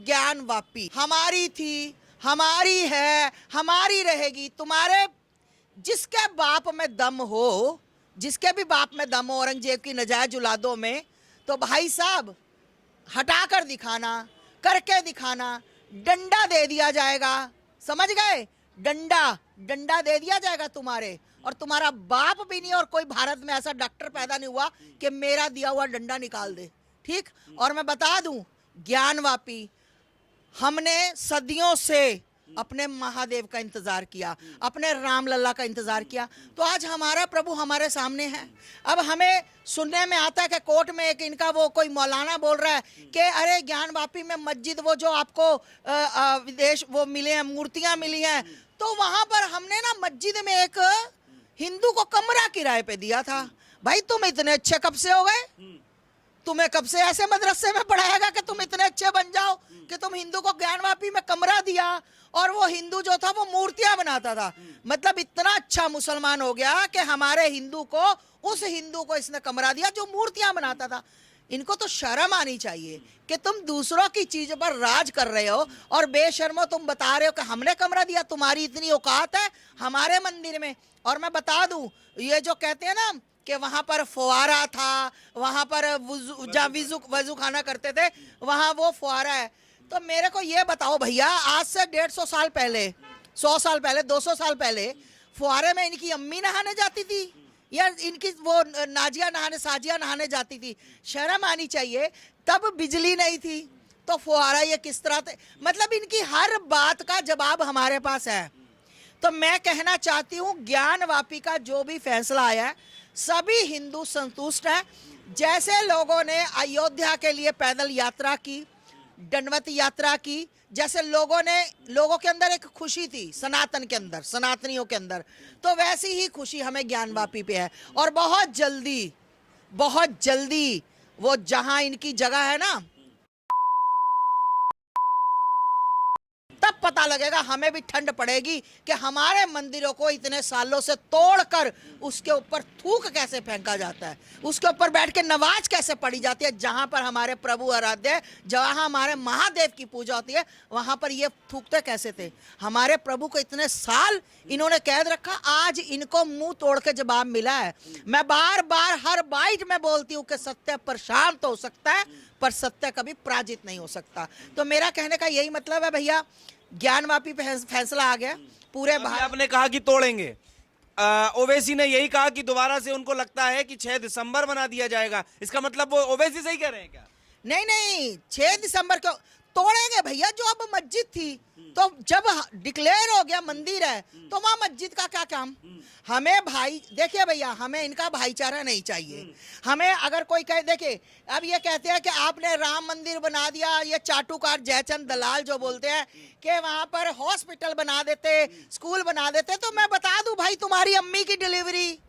ज्ञानवापी हमारी थी, हमारी है, हमारी रहेगी। तुम्हारे जिसके बाप में दम हो, जिसके भी बाप में दम हो औरंगजेब की नजायज औलादों में, तो भाई साहब हटा कर दिखाना, करके दिखाना, डंडा दे दिया जाएगा। समझ गए? डंडा डंडा दे दिया जाएगा तुम्हारे, और तुम्हारा बाप भी नहीं, और कोई भारत में ऐसा डॉक्टर पैदा नहीं हुआ कि मेरा दिया हुआ डंडा निकाल दे। ठीक? और मैं बता दूं, ज्ञानवापी हमने सदियों से अपने महादेव का इंतजार किया, अपने रामलला का इंतजार किया, तो आज हमारा प्रभु हमारे सामने है। अब हमें सुनने में आता है कि कोर्ट में एक इनका वो कोई मौलाना बोल रहा है कि अरे ज्ञानवापी में मस्जिद, वो जो आपको विदेश वो मिले हैं, मूर्तियां मिली हैं, तो वहां पर हमने ना मस्जिद में एक हिंदू को कमरा किराए पे दिया था। भाई तुम इतने अच्छे कब से हो गए? तुम्हें कब से ऐसे मदरसे में पढ़ाएगा कि तुम इतने अच्छे बन जाओ कि तुम हिंदू को ज्ञानवापी में कमरा दिया, और वो हिंदू जो था वो मूर्तियां बनाता था। मतलब इतना अच्छा मुसलमान हो गया कि हमारे हिंदू को, उस हिंदू को इसने कमरा दिया जो मूर्तियां बनाता था। इनको तो शर्म आनी चाहिए कि तुम दूसरों की चीज पर राज कर रहे हो, और बेशर्मो तुम बता रहे हो कि हमने कमरा दिया। तुम्हारी इतनी औकात है हमारे मंदिर में। और मैं बता दूं, ये जो कहते हैं ना कि वहां पर फुआरा था, वहां पर वजू खाना करते थे, वहां वो फुआरा है। तो मेरे को ये बताओ भैया, आज से 150 साल पहले, 100 साल पहले, 200 साल पहले फुआरे में इनकी अम्मी नहाने जाती थी, या इनकी वो नाजिया नहाने, साजिया नहाने जाती थी? शर्म आनी चाहिए। तब बिजली नहीं थी तो फुआरा ये किस तरह थे? मतलब इनकी हर बात का जवाब हमारे पास है। तो मैं कहना चाहती हूँ, ज्ञानवापी का जो भी फैसला आया है, सभी हिंदू संतुष्ट हैं। जैसे लोगों ने अयोध्या के लिए पैदल यात्रा की, दंडवत यात्रा की, जैसे लोगों के अंदर एक खुशी थी, सनातन के अंदर, सनातनियों के अंदर, तो वैसी ही खुशी हमें ज्ञानवापी पे है। और बहुत जल्दी वो जहां इनकी जगह है ना, तब पता लगेगा, हमें भी ठंड पड़ेगी कि हमारे मंदिरों को इतने सालों से तोड़कर उसके ऊपर थूक कैसे फेंका जाता है, उसके ऊपर बैठ के नमाज कैसे पढ़ी जाती है। जहां पर हमारे प्रभु आराध्य है, जहां हमारे महादेव की पूजा होती है, वहां पर ये थूकते कैसे थे? हमारे प्रभु को इतने साल इन्होंने कैद रखा, आज इनको मुंह तोड़ के जवाब मिला है। मैं बार बार हर बाइट में बोलती हूँ कि सत्य पर शांत हो सकता है, पर सत्य कभी पराजित नहीं हो सकता। तो मेरा कहने का यही मतलब है भैया, ज्ञानवापी फैसला आ गया पूरे भारत। आपने कहा कि तोड़ेंगे, ओवैसी ने यही कहा कि दोबारा से उनको लगता है कि 6 दिसंबर बना दिया जाएगा। इसका मतलब वो ओवैसी सही कह रहे हैं क्या? नहीं, 6 दिसंबर को तोड़ेंगे भैया। जो अब मस्जिद थी, तो जब डिक्लेयर हो गया मंदिर है, तो वहां मस्जिद का क्या काम? हमें भाई देखिए भैया, हमें इनका भाईचारा नहीं चाहिए। हमें अगर कोई कहे, देखिए अब ये कहते हैं कि आपने राम मंदिर बना दिया, ये चाटुकार जयचंद दलाल जो बोलते हैं कि वहां पर हॉस्पिटल बना देते, स्कूल बना देते, तो मैं बता दूं भाई, तुम्हारी अम्मी की डिलीवरी,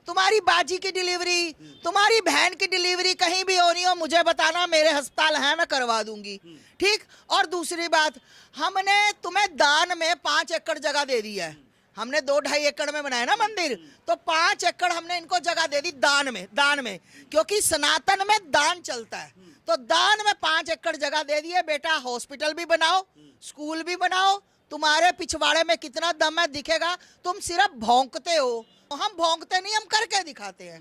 तुम्हारी बाजी की डिलीवरी, तुम्हारी बहन की डिलीवरी कहीं भी होनी हो, मुझे बताना, मेरे अस्पताल हैं, मैं करवा दूंगी। ठीक? और दूसरी बात, हमने तुम्हें दान में 5 एकड़ जगह दे दी है। हमने 2-2.5 एकड़ में बनाया ना मंदिर, तो 5 एकड़ हमने इनको जगह दे दी दान में, क्योंकि सनातन में दान चलता है। तो दान में 5 एकड़ जगह दे दिए। बेटा हॉस्पिटल भी बनाओ, स्कूल भी बनाओ। तुम्हारे पिछवाड़े में कितना दम है दिखेगा। तुम सिर्फ भौंकते हो, हम भौंकते नहीं, हम करके दिखाते हैं।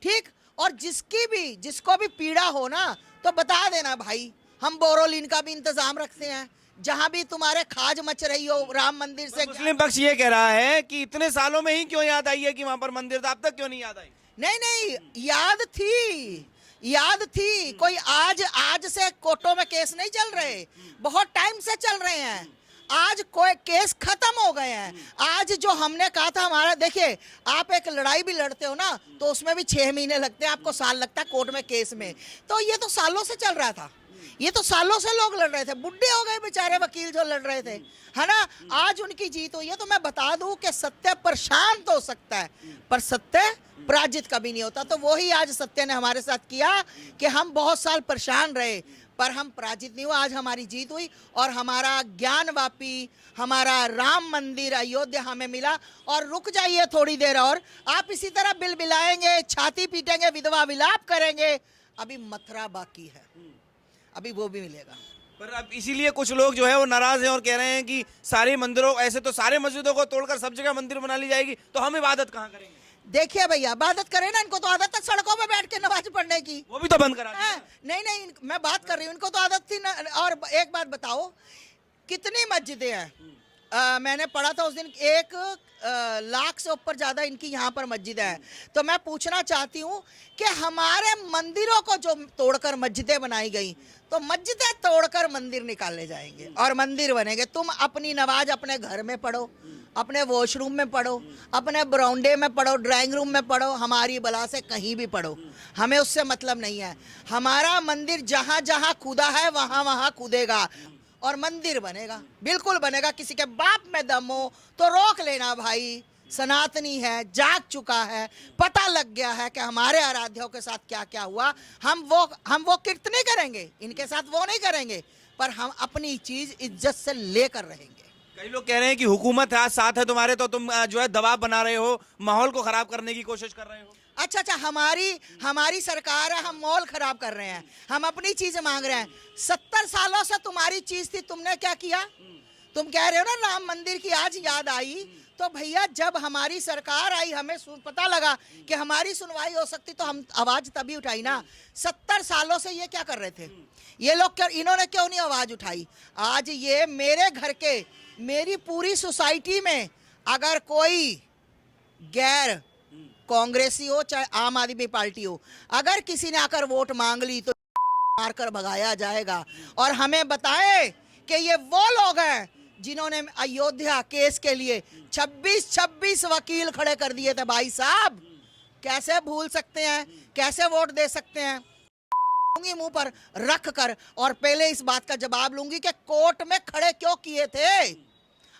ठीक? और जिसको भी पीड़ा हो ना, तो बता देना भाई, हम बोरोलिन का भी इंतजाम रखते हैं। जहां भी तुम्हारे खाज मच रही हो राम मंदिर से। मुस्लिम पक्ष ये कह रहा है कि इतने सालों में ही क्यों याद आई है कि वहां पर मंदिर था, अब तक क्यों नहीं याद आई? नहीं, याद थी। कोई आज से कोर्टों में केस नहीं चल रहे, बहुत टाइम से चल रहे हैं। आज कोई केस खत्म हो गए हैं। आज जो हमने कहा था हमारा, देखिए आप एक लड़ाई भी लड़ते हो ना, तो उसमें भी 6 महीने लगते हैं, आपको साल लगता है कोर्ट में केस में। तो ये तो सालों से चल रहा था, ये तो सालों से लोग लड़ रहे थे, बुढ़े हो गए बेचारे वकील जो लड़ रहे थे, है ना। आज उनकी जीत हुई है। तो मैं बता दूं कि सत्य पर शांत हो सकता है, पर सत्य पराजित कभी नहीं होता। तो वही आज सत्य ने हमारे साथ किया कि हम बहुत साल परेशान रहे, पर हम पराजित नहीं हुए। आज हमारी जीत हुई, और हमारा ज्ञानवापी, हमारा राम मंदिर अयोध्या हमें मिला। और रुक जाइए थोड़ी देर और, आप इसी तरह बिलबिलाएंगे, छाती पीटेंगे, विधवा विलाप करेंगे, अभी मथुरा बाकी है, अभी वो भी मिलेगा। पर अब इसीलिए कुछ लोग जो है वो नाराज हैं और कह रहे हैं कि सारे मंदिरों, ऐसे तो सारे मस्जिदों को तोड़कर सब जगह मंदिर बना ली जाएगी, तो हम इबादत कहाँ करेंगे? देखिए भैया, इबादत करें ना, इनको तो आदत है सड़कों पे बैठ के नमाज पढ़ने की। वो भी तो बंद करा दिया। हाँ, नहीं नहीं, मैं बात कर रही हूँ, इनको तो आदत थी ना। और एक बात बताओ, कितनी मस्जिदें हैं? मैंने पढ़ा था उस दिन, 1 लाख से ऊपर ज्यादा इनकी यहाँ पर मस्जिदें हैं। तो मैं पूछना चाहती हूँ कि हमारे मंदिरों को जो तोड़कर मस्जिदें बनाई गई, तो मस्जिदें तोड़कर मंदिर निकाले जाएंगे और मंदिर बनेंगे। तुम अपनी नमाज अपने घर में पढ़ो, अपने वॉशरूम में पढ़ो, अपने बरामदे में पढ़ो, ड्राइंग रूम में पढ़ो, हमारी बला से कहीं भी पढ़ो, हमें उससे मतलब नहीं है। हमारा मंदिर जहाँ जहाँ खुदा है वहाँ वहाँ कूदेगा और मंदिर बनेगा, बिल्कुल बनेगा। किसी के बाप में दम हो तो रोक लेना भाई, सनातनी है, जाग चुका है, पता लग गया है कि हमारे आराध्यों के साथ क्या क्या हुआ। हम वो कीर्त नहीं करेंगे, इनके साथ वो नहीं करेंगे, पर हम अपनी चीज इज्जत से लेकर रहेंगे। कई लोग कह रहे हैं कि हुकूमत है आज साथ है तुम्हारे, तो तुम जो है दबाव बना रहे हो, माहौल को खराब करने की कोशिश कर रहे हो। अच्छा, हमारी सरकार है, हम माहौल खराब कर रहे हैं, हम अपनी चीज मांग रहे हैं। 70 सालों से तुम्हारी चीज थी, तुमने क्या किया? तुम कह रहे हो ना राम मंदिर की आज याद आई, तो भैया जब हमारी सरकार आई, हमें पता लगा कि हमारी सुनवाई हो सकती, तो हम आवाज तभी उठाई ना। 70 सालों से ये क्या कर रहे थे ये लोग? इन्होंने क्यों नहीं आवाज उठाई? आज ये मेरे घर के, मेरी पूरी सोसाइटी में अगर कोई गैर कांग्रेसी हो चाहे आम आदमी पार्टी हो, अगर किसी ने आकर वोट मांग ली तो मारकर भगाया जाएगा। और हमें बताएं कि ये वो लोग हैं जिन्होंने अयोध्या केस के लिए 26 वकील खड़े कर दिए थे। भाई साहब, कैसे भूल सकते हैं, कैसे वोट दे सकते हैं? मुंह पर रख कर, और पहले इस बात का जवाब लूंगी कि कोर्ट में खड़े क्यों किए थे।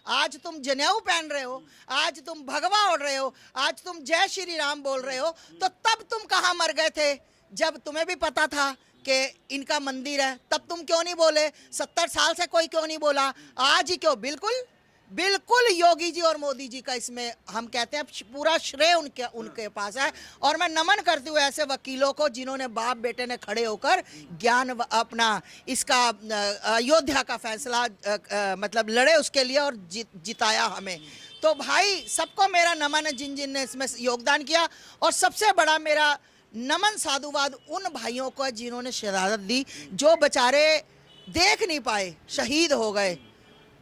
आज तुम जनेऊ पहन रहे हो, आज तुम भगवा ओढ़ रहे हो, आज तुम जय श्री राम बोल रहे हो, तो तब तुम कहाँ मर गए थे जब तुम्हें भी पता था कि इनका मंदिर है? तब तुम क्यों नहीं बोले? 70 साल से कोई क्यों नहीं बोला? आज ही क्यों? बिल्कुल योगी जी और मोदी जी का इसमें हम कहते हैं पूरा श्रेय उनके पास है। और मैं नमन करती हूँ ऐसे वकीलों को जिन्होंने बाप बेटे ने खड़े होकर ज्ञान अपना इसका अयोध्या का फैसला मतलब लड़े उसके लिए और जिताया हमें। तो भाई सबको मेरा नमन है जिन जिन ने इसमें योगदान किया। और सबसे बड़ा मेरा नमन साधुवाद उन भाइयों को जिन्होंने शहादत दी, जो बेचारे देख नहीं पाए, शहीद हो गए,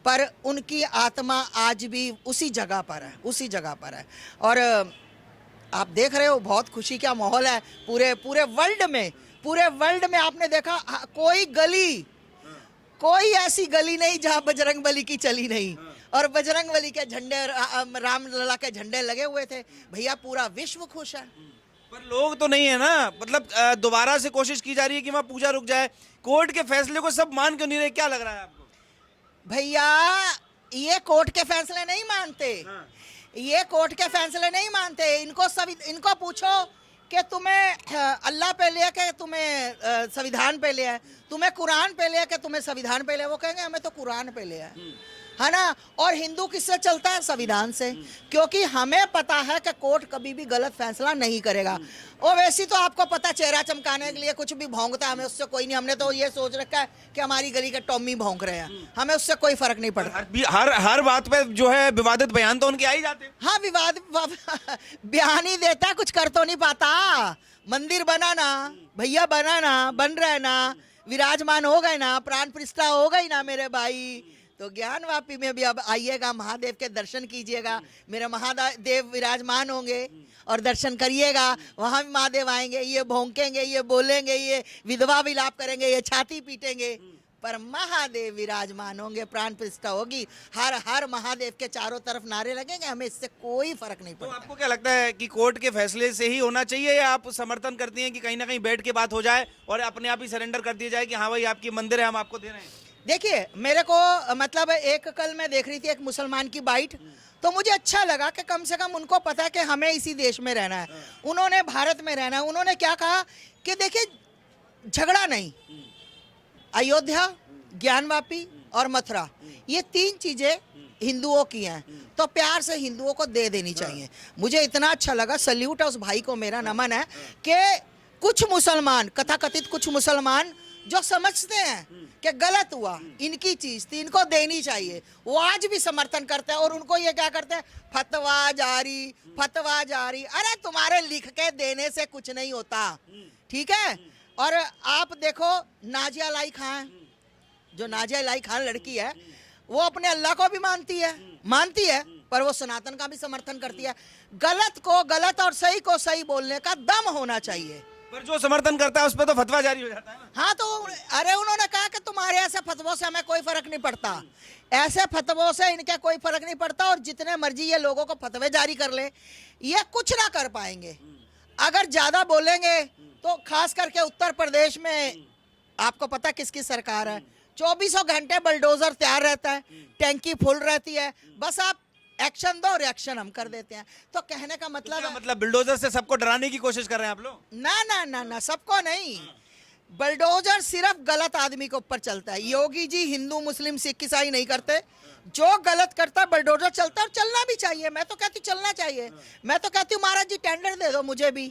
पर उनकी आत्मा आज भी उसी जगह पर है। और आप देख रहे हो बहुत खुशी का माहौल है पूरे वर्ल्ड में आपने देखा कोई ऐसी गली नहीं जहां बजरंग बली की चली नहीं, और बजरंग बली के झंडे, रामलला के झंडे लगे हुए थे। भैया पूरा विश्व खुश है। पर लोग तो नहीं है ना, मतलब दोबारा से कोशिश की जा रही है कि वहाँ पूजा रुक जाए। कोर्ट के फैसले को सब मान क्यों नहीं रहे, क्या लग रहा है आपको? भैया ये कोर्ट के फैसले नहीं मानते, ये कोर्ट के फैसले नहीं मानते। इनको पूछो कि तुम्हें अल्लाह पे लिया कि तुम्हें संविधान पे लिया है, तुम्हें कुरान पे लिया कि तुम्हें संविधान पे लिया? वो कहेंगे हमें तो कुरान पे लिया है ना। और हिंदू किससे चलता है? संविधान से, क्योंकि हमें पता है कि कोर्ट कभी भी गलत फैसला नहीं करेगा। और वैसे तो आपको पता, चेहरा चमकाने के लिए कुछ भी भौंकता है, हमें उससे कोई नहीं। हमने तो ये सोच रखा है कि हमारी गली के टॉमी भौंक रहे हैं, हमें उससे कोई फर्क नहीं पड़ता। हर बात पे जो है विवादित बयान तो उनके आ ही जाते हैं। हाँ, बयान ही देता, कुछ कर तो नहीं पाता। मंदिर बनाना भैया, बनाना, बन रहा है ना, विराजमान हो गए ना, प्राण प्रतिष्ठा हो गई ना मेरे भाई। तो ज्ञानवापी में भी अब आइएगा, महादेव के दर्शन कीजिएगा। मेरे महादेव विराजमान होंगे और दर्शन करिएगा। वहाँ भी महादेव आएंगे, ये भौंकेंगे, ये बोलेंगे, ये विधवा विलाप करेंगे, ये छाती पीटेंगे, पर महादेव विराजमान होंगे, प्राण प्रतिष्ठा होगी। हर हर महादेव के चारों तरफ नारे लगेंगे, हमें इससे कोई फर्क नहीं पड़ता। तो आपको क्या लगता है कि कोर्ट के फैसले से ही होना चाहिए, या आप समर्थन करती हैं कि कहीं ना कहीं बैठ के बात हो जाए और अपने आप ही सरेंडर कर दिया जाए कि हाँ भाई आपकी मंदिर है, हम आपको दे रहे हैं? देखिए, मेरे को मतलब कल मैं देख रही थी एक मुसलमान की बाइट, तो मुझे अच्छा लगा कि कम से कम उनको पता है कि हमें इसी देश में रहना है, उन्होंने भारत में रहना है। उन्होंने क्या कहा कि देखिए, झगड़ा नहीं, अयोध्या, ज्ञानवापी और मथुरा, ये 3 चीजें हिंदुओं की हैं, तो प्यार से हिंदुओं को दे देनी चाहिए। मुझे इतना अच्छा लगा, सल्यूट है उस भाई को, मेरा नमन है कि कुछ मुसलमान, कथाकथित कुछ मुसलमान जो समझते हैं कि गलत हुआ, इनकी चीज थी, इनको देनी चाहिए, वो आज भी समर्थन करते हैं और उनको ये क्या करते हैं, फतवा जारी, फतवा जारी। अरे तुम्हारे लिख के देने से कुछ नहीं होता, ठीक है। और आप देखो नाजिया लाई खान, जो नाजिया लाई खान लड़की है, वो अपने अल्लाह को भी मानती है, पर वो सनातन का भी समर्थन करती है। गलत को गलत और सही को सही बोलने का दम होना चाहिए। पर जो समर्थन करता है उस पर तो फतवा जारी हो जाता है ना। हाँ, तो अरे उन्होंने कहा कि तुम्हारे ऐसे फतवों से हमें कोई फर्क नहीं पड़ता, ऐसे फतवों से इनके कोई फर्क नहीं पड़ता, और जितने मर्जी ये लोगों को फतवे जारी कर ले, ये कुछ ना कर पाएंगे। अगर ज्यादा बोलेंगे तो खास करके उत्तर प्रदेश में आपको पता किसकी सरकार है, 24 घंटे बुलडोजर तैयार रहता है, टैंकी फुल रहती है, बस आप एक्शन दो, रिएक्शन हम कर देते हैं। तो कहने का मतलब है, मतलब बुलडोजर से सबको डराने की कोशिश कर रहे हैं आप लोग? ना ना ना ना, सबको नहीं। बुलडोजर सिर्फ गलत आदमी के ऊपर चलता है। योगी जी हिंदू मुस्लिम सिख ईसाई नहीं करते, जो गलत करता है बुलडोजर चलता है, और चलना भी चाहिए। मैं तो कहती चलना चाहिए, मैं तो कहती हूँ महाराज जी टेंडर दे दो मुझे भी,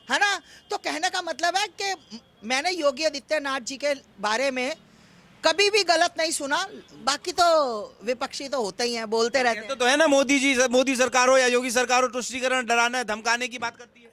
है ना। तो कहने का मतलब है कि मैंने योगी आदित्यनाथ जी के बारे में कभी भी गलत नहीं सुना। बाकी तो विपक्षी तो होते ही हैं, बोलते रहते हैं। तो है ना, मोदी सरकार हो या योगी सरकार हो, तुष्टीकरण, डराना, धमकाने की बात करती है,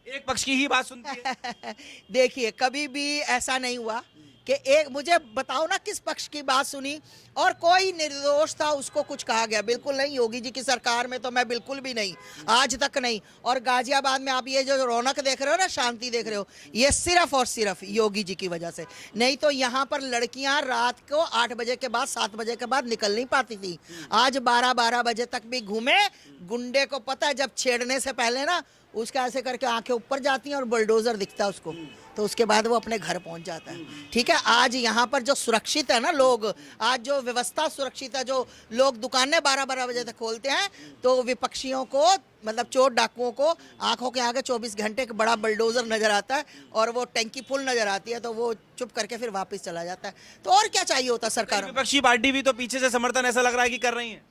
एक पक्ष की ही बात सुनती है। देखिए कभी भी ऐसा नहीं हुआ कि एक, मुझे बताओ ना किस पक्ष की बात सुनी और कोई निर्दोष था उसको कुछ कहा गया? बिल्कुल नहीं। योगी जी की सरकार में तो मैं बिल्कुल भी नहीं, आज तक नहीं। और गाजियाबाद में आप ये जो रौनक देख रहे हो ना, शांति देख रहे हो, ये सिर्फ और सिर्फ योगी जी की वजह से। नहीं तो यहाँ पर लड़कियां रात को 8 बजे के बाद 7 बजे के बाद निकल नहीं पाती थी। आज 12-12 बजे तक भी घूमे। गुंडे को पता है जब छेड़ने से पहले ना उसका ऐसे करके आंखें ऊपर जाती हैं और बुलडोजर दिखता है उसको, तो उसके बाद वो अपने घर पहुंच जाता है। ठीक है, आज यहाँ पर जो सुरक्षित है ना लोग, आज जो व्यवस्था सुरक्षित है, जो लोग दुकानें 12-12 बजे तक खोलते हैं, तो विपक्षियों को मतलब चोर डाकुओं को आंखों के आगे 24 घंटे एक बड़ा बुलडोजर नजर आता है और वो टैंकी फुल नजर आती है, तो वो चुप करके फिर वापस चला जाता है। तो और क्या चाहिए होता सरकार? विपक्षी पार्टी भी तो पीछे से समर्थन ऐसा लग रहा है कि कर रही है।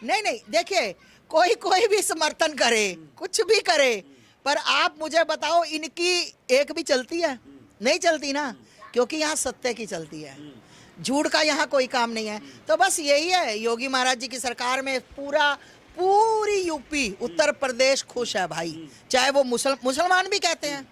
नहीं नहीं, देखिए कोई भी समर्थन करे, कुछ भी करे, पर आप मुझे बताओ इनकी एक भी चलती है? नहीं चलती ना, क्योंकि यहाँ सत्य की चलती है, झूठ का यहाँ कोई काम नहीं है। तो बस यही है, योगी महाराज जी की सरकार में पूरी यूपी उत्तर प्रदेश खुश है भाई। चाहे वो मुसलमान भी कहते हैं,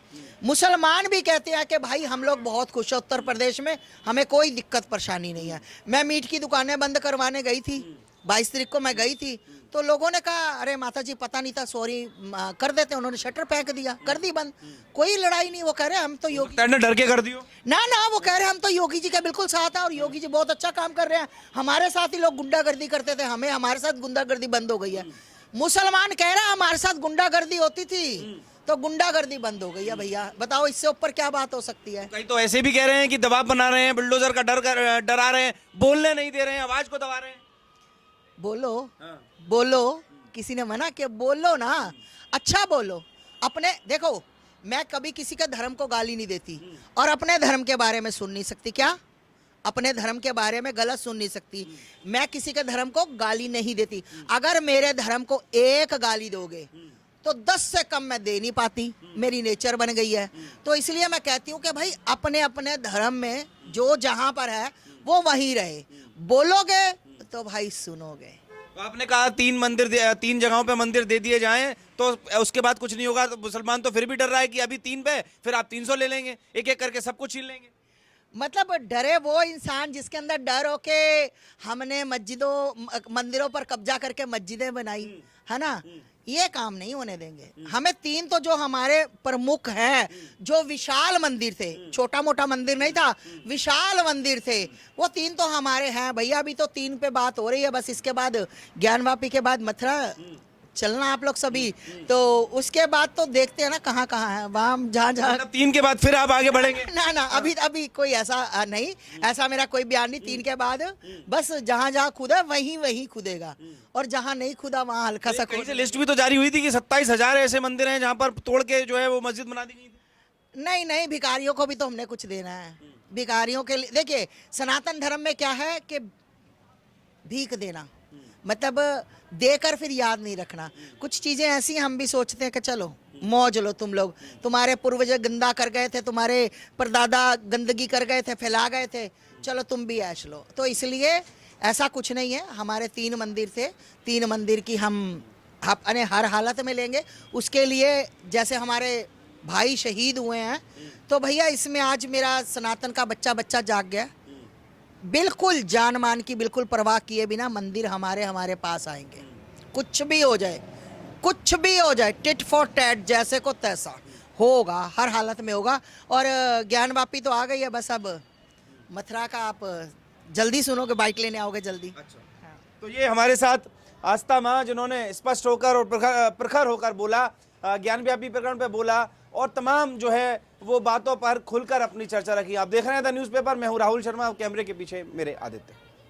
मुसलमान भी कहते हैं कि भाई हम लोग बहुत खुश है उत्तर प्रदेश में, हमें कोई दिक्कत परेशानी नहीं है। मैं मीट की दुकानें बंद करवाने गई थी, 22 तारीख को मैं गई थी, तो लोगों ने कहा अरे माता जी पता नहीं था, सॉरी कर देते। उन्होंने शटर फेंक दिया, कर दी बंद, कोई लड़ाई नहीं। वो कह रहे हम तो योगी डर के कर दियो ना, वो कह रहे हम तो योगी जी के बिल्कुल साथ हैं और योगी जी बहुत अच्छा काम कर रहे हैं। हमारे साथ ही लोग गुंडागर्दी करते थे, हमारे साथ गुंडागर्दी बंद हो गई है। मुसलमान कह रहे हैं हमारे साथ गुंडागर्दी होती थी तो गुंडागर्दी बंद हो गई है। भैया बताओ इससे ऊपर क्या बात हो सकती है? कई तो ऐसे भी कह रहे हैं कि दबाव बना रहे हैं, बुलडोजर का डरा रहे हैं, बोलने नहीं दे रहे हैं, आवाज को दबा रहे हैं। बोलो, किसी ने मना किया? बोलो ना, अच्छा बोलो। अपने देखो, मैं कभी किसी के धर्म को गाली नहीं देती और अपने धर्म के बारे में सुन नहीं सकती। क्या? अपने धर्म के बारे में गलत सुन नहीं सकती। मैं किसी के धर्म को गाली नहीं देती। अगर मेरे धर्म को एक गाली दोगे तो 10 से कम मैं दे नहीं पाती, मेरी नेचर बन गई है। तो इसलिए मैं कहती हूँ कि भाई अपने अपने धर्म में जो जहां पर है वो वहीं रहे। बोलोगे तो भाई सुनोगे। तो आपने कहा 3 जगहों पे मंदिर दे दिए जाएं तो उसके बाद कुछ नहीं होगा, तो मुसलमान तो फिर भी डर रहा है कि अभी 3 पे फिर आप 300 ले लेंगे, एक एक करके सब कुछ छीन लेंगे। मतलब डरे वो इंसान जिसके अंदर डर हो के हमने मंदिरों पर कब्जा करके मस्जिदें बनाई, है ना। ये काम नहीं होने देंगे। हमें 3 तो जो हमारे प्रमुख हैं, जो विशाल मंदिर थे, छोटा मोटा मंदिर नहीं था, विशाल मंदिर थे, वो 3 तो हमारे हैं भैया। अभी तो 3 पे बात हो रही है, बस इसके बाद ज्ञानवापी के बाद मथुरा चलना आप लोग सभी, तो उसके बाद तो देखते हैं ना कहाँ कहाँ है, वहाँ जहाँ मतलब 3 के बाद फिर आप आगे बढ़ेंगे? ना अभी कोई ऐसा नहीं, ऐसा मेरा कोई बयान नहीं। 3 के बाद बस जहाँ खुदा वहीं खुदेगा, और जहाँ नहीं खुदा वहाँ हल्का सा। कहीं से लिस्ट भी तो जारी हुई थी कि 27,000 ऐसे मंदिर हैं जहाँ पर तोड़ के जो है वो मस्जिद बना दी गई थी। नहीं, भिखारियों को भी तो हमने कुछ देना है। भिखारियों के लिए देखिए, सनातन धर्म में क्या है कि भीख देना, मतलब देकर फिर याद नहीं रखना। कुछ चीजें ऐसी हम भी सोचते हैं कि चलो मौज लो तुम लोग। तुम्हारे पूर्वज गंदा कर गए थे, तुम्हारे परदादा गंदगी कर गए थे, फैला गए थे, चलो तुम भी ऐश लो। तो इसलिए ऐसा कुछ नहीं है। हमारे 3 मंदिर थे, 3 मंदिर की हम अपने हर हालत में लेंगे। उसके लिए जैसे हमारे भाई शहीद हुए हैं, तो भैया इसमें आज मेरा सनातन का बच्चा बच्चा जाग गया। बिल्कुल जान मान की बिल्कुल परवाह किए बिना मंदिर हमारे पास आएंगे। कुछ भी हो जाए, कुछ भी हो जाए, टिट फॉर टैट, जैसे को तैसा होगा, हर हालत में होगा। और ज्ञान वापी तो आ गई है, बस अब मथुरा का आप जल्दी सुनोगे, बाइक लेने आओगे जल्दी। अच्छा, तो ये हमारे साथ आस्था माँ जिन्होंने स्पष्ट होकर और प्रखर होकर बोला, ज्ञान व्यापी प्रकरण पे बोला, और तमाम जो है वो बातों पर खुलकर अपनी चर्चा रखी। आप देख रहे हैं द न्यूज़पेपर, मैं हूँ राहुल शर्मा, कैमरे के पीछे मेरे आदित्य।